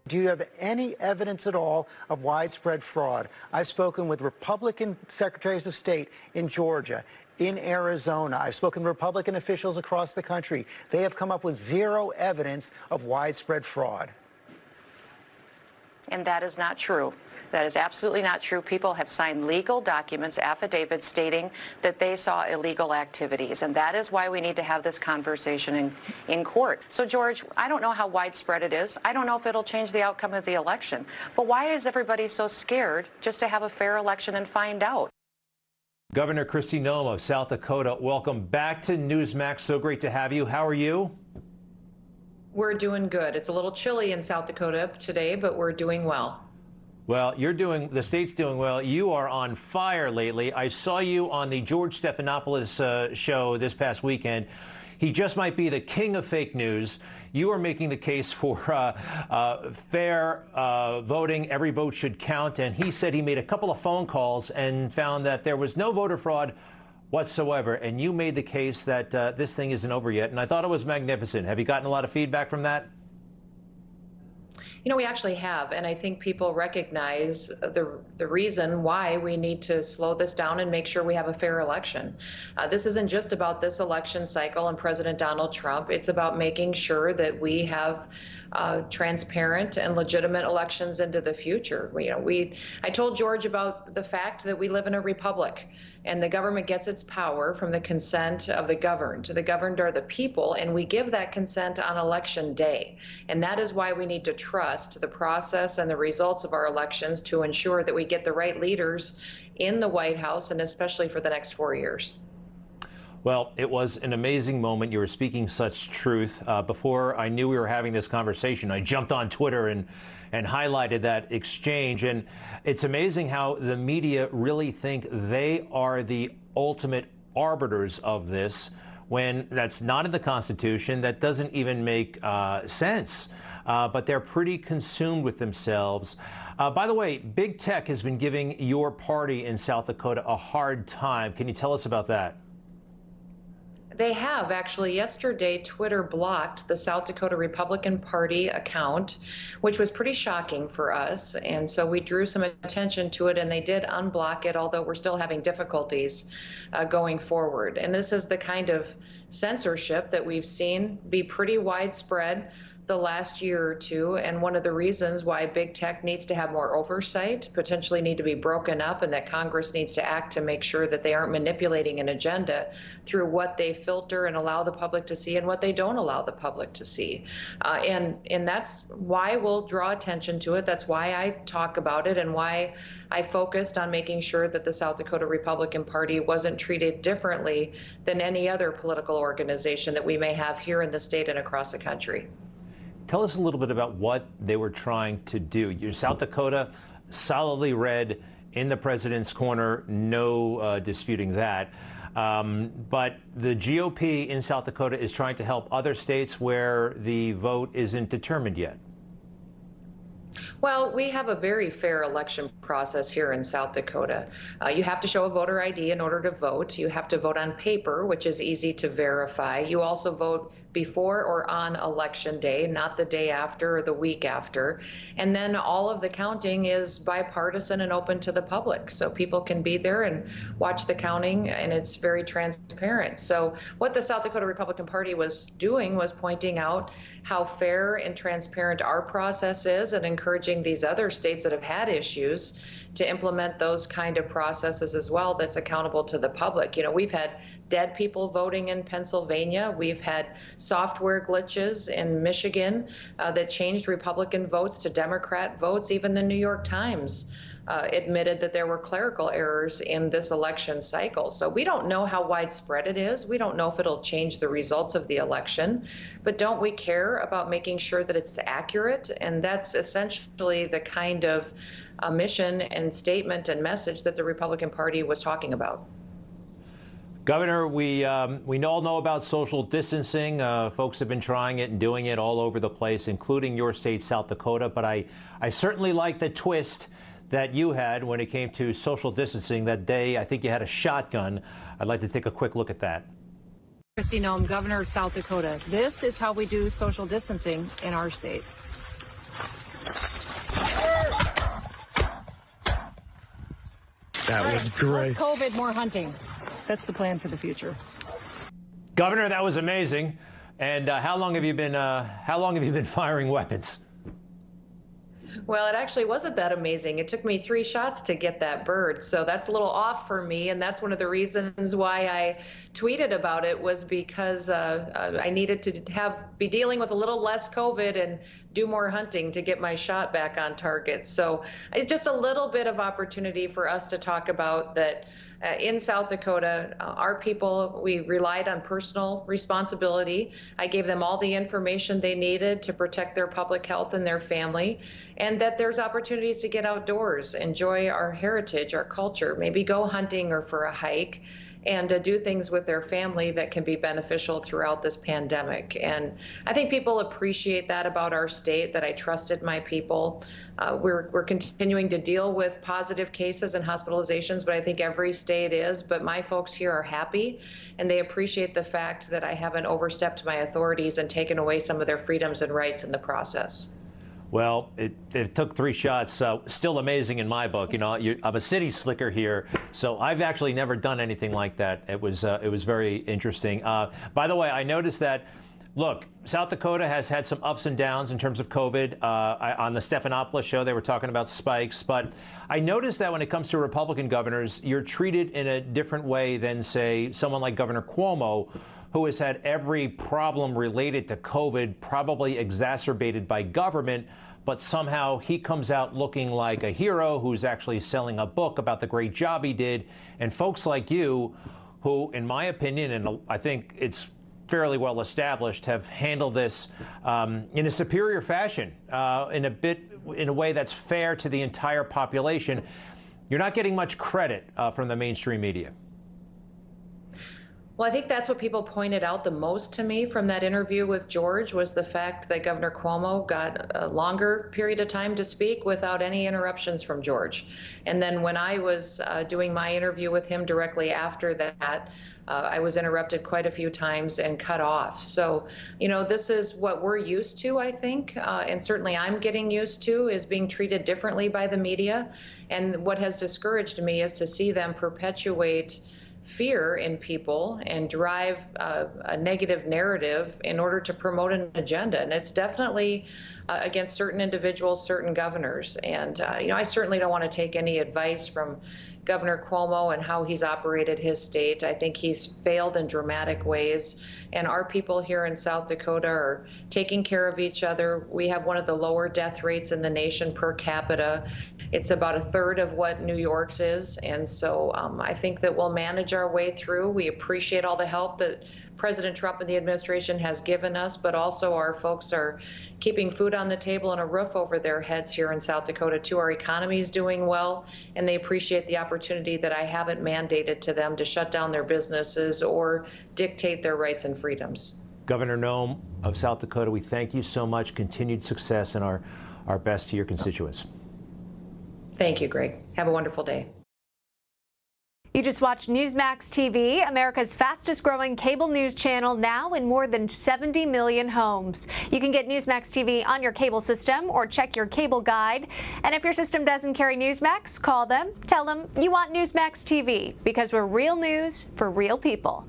Do you have any evidence at all of widespread fraud? I've spoken with Republican secretaries of state in Georgia, in Arizona. I've spoken to Republican officials across the country. They have come up with zero evidence of widespread fraud. And that is not true. That is absolutely not true. People have signed legal documents, affidavits stating that they saw illegal activities. And that is why we need to have this conversation in court. So, George, I don't know how widespread it is. I don't know if it'll change the outcome of the election. But why is everybody so scared just to have a fair election and find out? Governor Kristi Noem of South Dakota, welcome back to Newsmax. So great to have you. How are you? We're doing good. It's a little chilly in South Dakota today, but we're doing well. Well, the state's doing well. You are on fire lately. I saw you on the George Stephanopoulos show this past weekend. He just might be the king of fake news. You are making the case for fair voting. Every vote should count. And he said he made a couple of phone calls and found that there was no voter fraud whatsoever. And you made the case that this thing isn't over yet. And I thought it was magnificent. Have you gotten a lot of feedback from that? You know, we actually have, and I think people recognize the reason why we need to slow this down and make sure we have a fair election. This isn't just about this election cycle and President Donald Trump. It's about making sure that we have transparent and legitimate elections into the future. I told George about the fact that we live in a republic, and the government gets its power from the consent of the governed. The governed are the people, and we give that consent on election day. And that is why we need to trust the process and the results of our elections to ensure that we get the right leaders in the White House, and especially for the next 4 years. Well, it was an amazing moment. You were speaking such truth. Before I knew we were having this conversation, I jumped on Twitter and highlighted that exchange. And it's amazing how the media really think they are the ultimate arbiters of this, when that's not in the Constitution. That doesn't even make sense. But they're pretty consumed with themselves. By the way, big tech has been giving your party in South Dakota a hard time. Can you tell us about that? They have. Actually, yesterday, Twitter blocked the South Dakota Republican Party account, which was pretty shocking for us. And so we drew some attention to it, and they did unblock it, although we're still having difficulties going forward. And this is the kind of censorship that we've seen be pretty widespread the last year or two, and one of the reasons why big tech needs to have more oversight, potentially need to be broken up, and that Congress needs to act to make sure that they aren't manipulating an agenda through what they filter and allow the public to see and what they don't allow the public to see. And that's why we'll draw attention to it. That's why I talk about it, and why I focused on making sure that the South Dakota Republican Party wasn't treated differently than any other political organization that we may have here in the state and across the country. Tell us a little bit about what they were trying to do. You're South Dakota, solidly red, in the president's corner, no disputing that. But the GOP in South Dakota is trying to help other states where the vote isn't determined yet. Well, we have a very fair election process here in South Dakota. You have to show a voter ID in order to vote. You have to vote on paper, which is easy to verify. You also vote before or on election day, not the day after or the week after. And then all of the counting is bipartisan and open to the public. So people can be there and watch the counting, and it's very transparent. So what the South Dakota Republican Party was doing was pointing out how fair and transparent our process is, and encouraging these other states that have had issues to implement those kind of processes as well, that's accountable to the public. You know, we've had dead people voting in Pennsylvania. We've had software glitches in Michigan that changed Republican votes to Democrat votes. Even the New York Times admitted that there were clerical errors in this election cycle. So we don't know how widespread it is. We don't know if it'll change the results of the election, but don't we care about making sure that it's accurate? And that's essentially the kind of mission and statement and message that the Republican Party was talking about. Governor, we all know about social distancing. Folks have been trying it and doing it all over the place, including your state, South Dakota. But I certainly like the twist that you had when it came to social distancing that day. I think you had a shotgun. I'd like to take a quick look at that. Kristi Noem, Governor of South Dakota. This is how we do social distancing in our state. That was great. Less COVID, more hunting. That's the plan for the future. Governor, that was amazing. And how long have you been firing weapons? Well, it actually wasn't that amazing. It took me 3 shots to get that bird. So that's a little off for me. And that's one of the reasons why I tweeted about it, was because I needed to be dealing with a little less COVID and do more hunting to get my shot back on target. So it's just a little bit of opportunity for us to talk about that. In South Dakota, our people, we relied on personal responsibility. I gave them all the information they needed to protect their public health and their family, and that there's opportunities to get outdoors, enjoy our heritage, our culture, maybe go hunting or for a hike, and do things with their family that can be beneficial throughout this pandemic. And I think people appreciate that about our state, that I trusted my people. We're continuing to deal with positive cases and hospitalizations, but I think every state is. But my folks here are happy, and they appreciate the fact that I haven't overstepped my authorities and taken away some of their freedoms and rights in the process. Well, it took 3 shots. Still amazing in my book. You know, I'm a city slicker here, so I've actually never done anything like that. It was very interesting. By the way, I noticed that, look, South Dakota has had some ups and downs in terms of COVID. On the Stephanopoulos show, they were talking about spikes. But I noticed that when it comes to Republican governors, you're treated in a different way than, say, someone like Governor Cuomo, who has had every problem related to COVID probably exacerbated by government, but somehow he comes out looking like a hero who's actually selling a book about the great job he did. And folks like you, who, in my opinion, and I think it's fairly well established, have handled this in a superior fashion, in a way that's fair to the entire population. You're not getting much credit from the mainstream media. Well, I think that's what people pointed out the most to me from that interview with George, was the fact that Governor Cuomo got a longer period of time to speak without any interruptions from George. And then when I was doing my interview with him directly after that, I was interrupted quite a few times and cut off. So, you know, this is what we're used to, I think, and certainly I'm getting used to, is being treated differently by the media. And what has discouraged me is to see them perpetuate fear in people and drive a negative narrative in order to promote an agenda. And it's definitely against certain individuals, certain governors. And, you know, I certainly don't want to take any advice from Governor Cuomo and how he's operated his state. I think he's failed in dramatic ways. And our people here in South Dakota are taking care of each other. We have one of the lower death rates in the nation per capita. It's about a third of what New York's is. And so I think that we'll manage our way through. We appreciate all the help that President Trump and the administration has given us, but also our folks are keeping food on the table and a roof over their heads here in South Dakota too. Our economy is doing well, and they appreciate the opportunity that I haven't mandated to them to shut down their businesses or dictate their rights and freedoms. Governor Noem of South Dakota, we thank you so much. Continued success, and our best to your constituents. Thank you, Greg. Have a wonderful day. You just watched Newsmax TV, America's fastest growing cable news channel, now in more than 70 million homes. You can get Newsmax TV on your cable system or check your cable guide. And if your system doesn't carry Newsmax, call them, tell them you want Newsmax TV, because we're real news for real people.